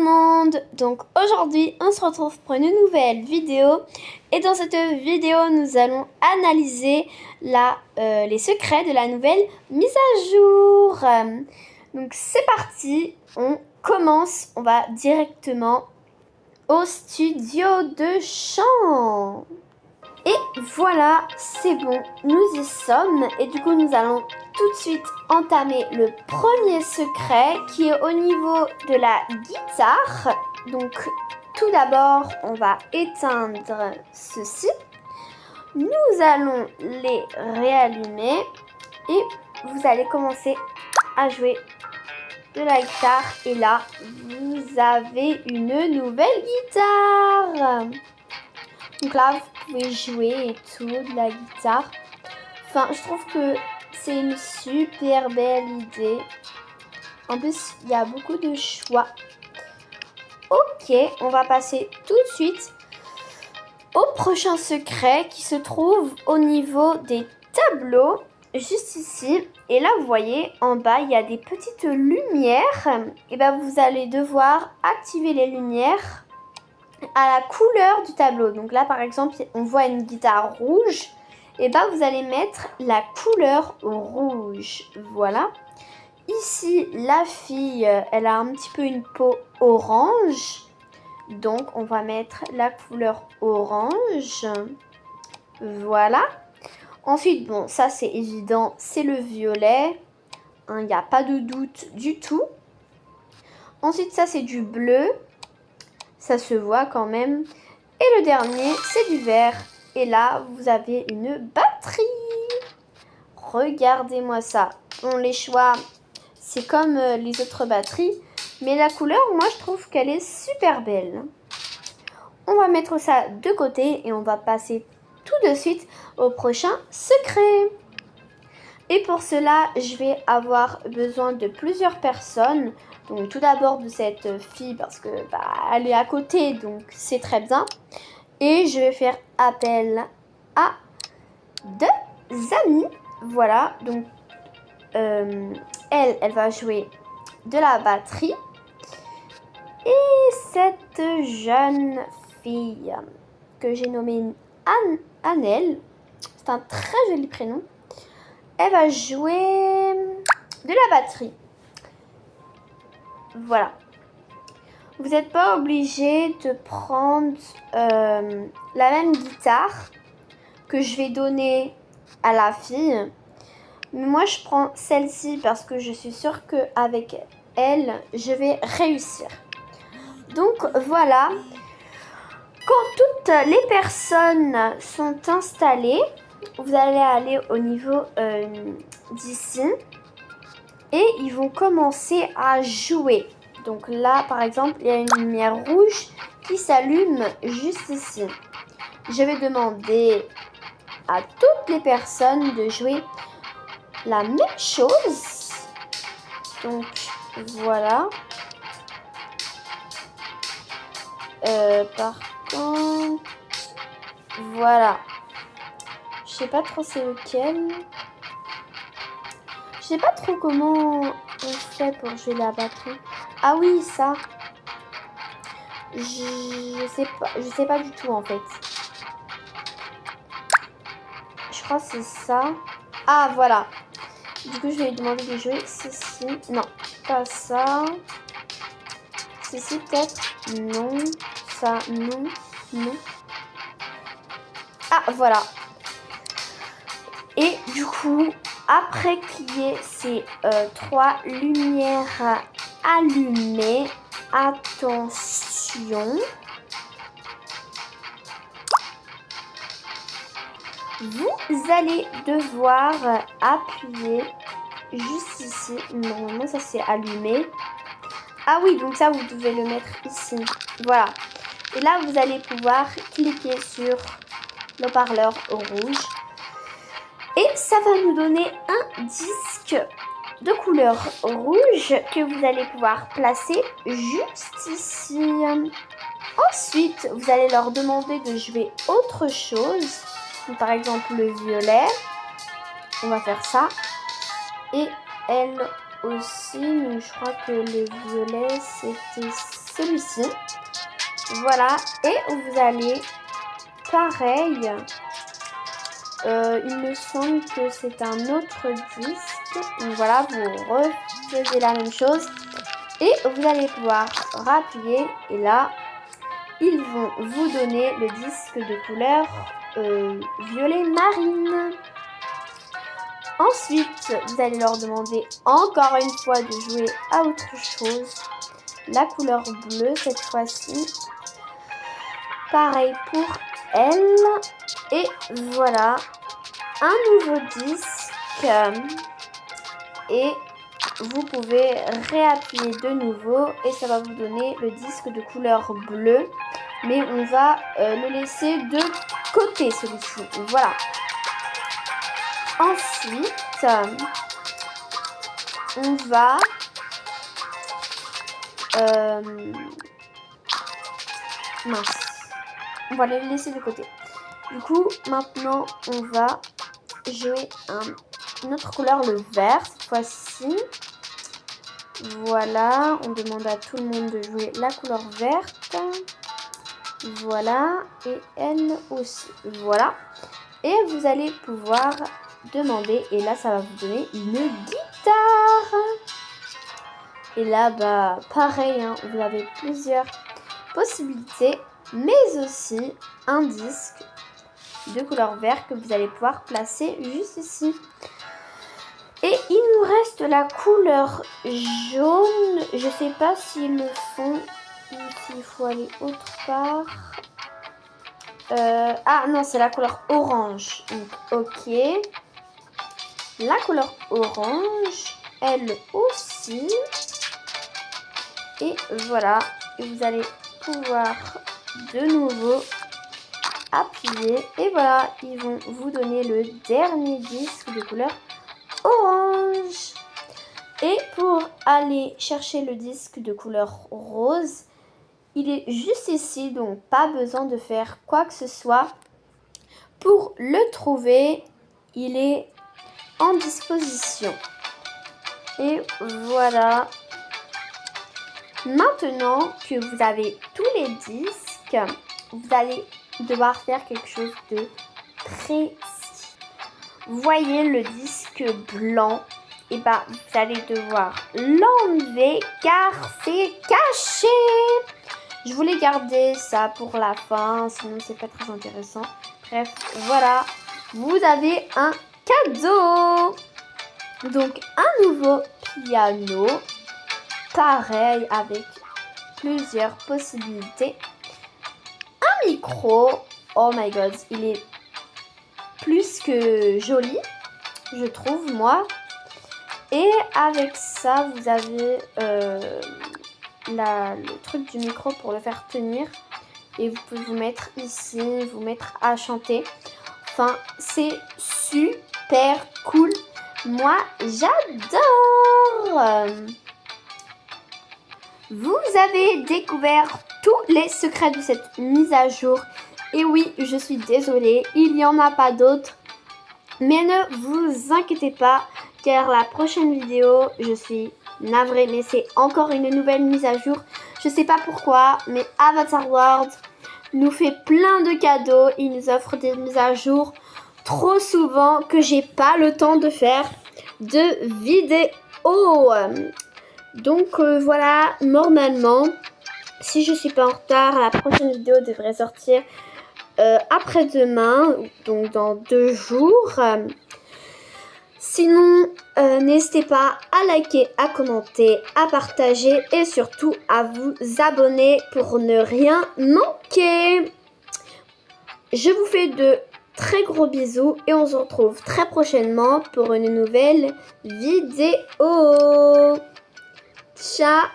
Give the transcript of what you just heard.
monde, donc aujourd'hui on se retrouve pour une nouvelle vidéo et dans cette vidéo nous allons analyser les secrets de la nouvelle mise à jour. Donc c'est parti, on commence, on va directement au studio de chant. Et voilà, c'est bon, nous y sommes et du coup nous allons tout de suite entamer le premier secret qui est au niveau de la guitare. Donc tout d'abord on va éteindre ceci. Nous allons les réallumer et vous allez commencer à jouer de la guitare. Et là vous avez une nouvelle guitare. Donc là, vous pouvez jouer et tout, de la guitare. Enfin, je trouve que c'est une super belle idée. En plus, il y a beaucoup de choix. Ok, on va passer tout de suite au prochain secret qui se trouve au niveau des tableaux, juste ici. Et là, vous voyez, en bas, il y a des petites lumières. Et bien, vous allez devoir activer les lumières à la couleur du tableau. Donc là par exemple on voit une guitare rouge, et ben vous allez mettre la couleur rouge. Voilà, ici la fille elle a un petit peu une peau orange, donc on va mettre la couleur orange. Voilà, ensuite bon ça c'est évident, c'est le violet, il n'y a pas de doute du tout. Ensuite ça c'est du bleu, ça se voit quand même. Et le dernier, c'est du vert. Et là, vous avez une batterie. Regardez-moi ça. Bon, les choix, c'est comme les autres batteries. Mais la couleur, moi, je trouve qu'elle est super belle. On va mettre ça de côté et on va passer tout de suite au prochain secret. Et pour cela, je vais avoir besoin de plusieurs personnes. Donc tout d'abord de cette fille parce que elle est à côté, donc c'est très bien. Et je vais faire appel à deux amis. Voilà, donc elle va jouer de la batterie. Et cette jeune fille que j'ai nommée Annelle, c'est un très joli prénom, elle va jouer de la batterie. Voilà. Vous n'êtes pas obligé de prendre la même guitare que je vais donner à la fille. Mais moi, je prends celle-ci parce que je suis sûre qu'avec elle, je vais réussir. Donc, voilà. Quand toutes les personnes sont installées, vous allez aller au niveau d'ici. Et ils vont commencer à jouer. Donc là, par exemple, il y a une lumière rouge qui s'allume juste ici. Je vais demander à toutes les personnes de jouer la même chose. Donc voilà. Par contre, voilà. Je sais pas trop c'est lequel. Je sais pas trop comment on fait pour jouer la batterie. Ah oui, ça. Je sais pas du tout en fait. Je crois que c'est ça. Ah voilà. Du coup, je vais lui demander de jouer ceci. Non, pas ça. Ceci peut-être. Non. Ça, non. Non. Ah voilà. Et du coup, après qu'il y ait ces trois lumières allumées, attention, vous allez devoir appuyer juste ici. Normalement, ça c'est allumé. Ah oui, donc ça, vous devez le mettre ici. Voilà. Et là, vous allez pouvoir cliquer sur le haut-parleur rouge. Et ça va nous donner un disque de couleur rouge que vous allez pouvoir placer juste ici. Ensuite, vous allez leur demander de jouer autre chose. Donc, par exemple, le violet. On va faire ça. Et elle aussi. Donc je crois que le violet c'était celui-ci. Voilà, et vous allez pareil. Il me semble que c'est un autre disque. Donc voilà, vous refaites la même chose. Et vous allez pouvoir rappuyer. Et là, ils vont vous donner le disque de couleur violet marine. Ensuite, vous allez leur demander encore une fois de jouer à autre chose. La couleur bleue cette fois-ci. Pareil pour elle. Et voilà, un nouveau disque. Et vous pouvez réappuyer de nouveau et ça va vous donner le disque de couleur bleue. Mais on va le laisser de côté celui-ci. Voilà. Ensuite, on va on va les laisser de côté. Du coup, maintenant, on va jouer une autre couleur, le vert, cette fois-ci. Voilà, on demande à tout le monde de jouer la couleur verte. Voilà, et elle aussi. Voilà. Et vous allez pouvoir demander, et là, ça va vous donner une guitare. Et là, bah, pareil, hein, vous avez plusieurs possibilités, mais aussi un disque de couleur vert que vous allez pouvoir placer juste ici. Et il nous reste la couleur jaune. Je sais pas s'ils le font ou s'il faut aller autre part. Ah non, c'est la couleur orange. Donc, ok. La couleur orange, elle aussi. Et voilà. Et vous allez pouvoir de nouveau appuyer. Et voilà, ils vont vous donner le dernier disque de couleur orange. Et pour aller chercher le disque de couleur rose, il est juste ici, donc pas besoin de faire quoi que ce soit. Pour le trouver, il est en disposition. Et voilà. Maintenant que vous avez tous les disques, vous allez devoir faire quelque chose de précis. Vous voyez le disque blanc, et bah vous allez devoir l'enlever car c'est caché. Je voulais garder ça pour la fin, sinon c'est pas très intéressant. Bref, voilà, vous avez un cadeau. Donc un nouveau piano, pareil avec plusieurs possibilités. Un micro, oh my god, il est plus que joli, je trouve moi. Et avec ça, vous avez le truc du micro pour le faire tenir. Et vous pouvez vous mettre ici, vous mettre à chanter. Enfin, c'est super cool. Moi, j'adore. Vous avez découvert tous les secrets de cette mise à jour. Et oui, je suis désolée, il n'y en a pas d'autres. Mais ne vous inquiétez pas, car la prochaine vidéo, je suis navrée, mais c'est encore une nouvelle mise à jour. Je sais pas pourquoi, mais Avatar World nous fait plein de cadeaux. Il nous offre des mises à jour trop souvent que j'ai pas le temps de faire de vidéos. Donc voilà, normalement, si je suis pas en retard, la prochaine vidéo devrait sortir après-demain, donc dans 2 jours. Sinon, n'hésitez pas à liker, à commenter, à partager et surtout à vous abonner pour ne rien manquer. Je vous fais de très gros bisous et on se retrouve très prochainement pour une nouvelle vidéo. Ciao!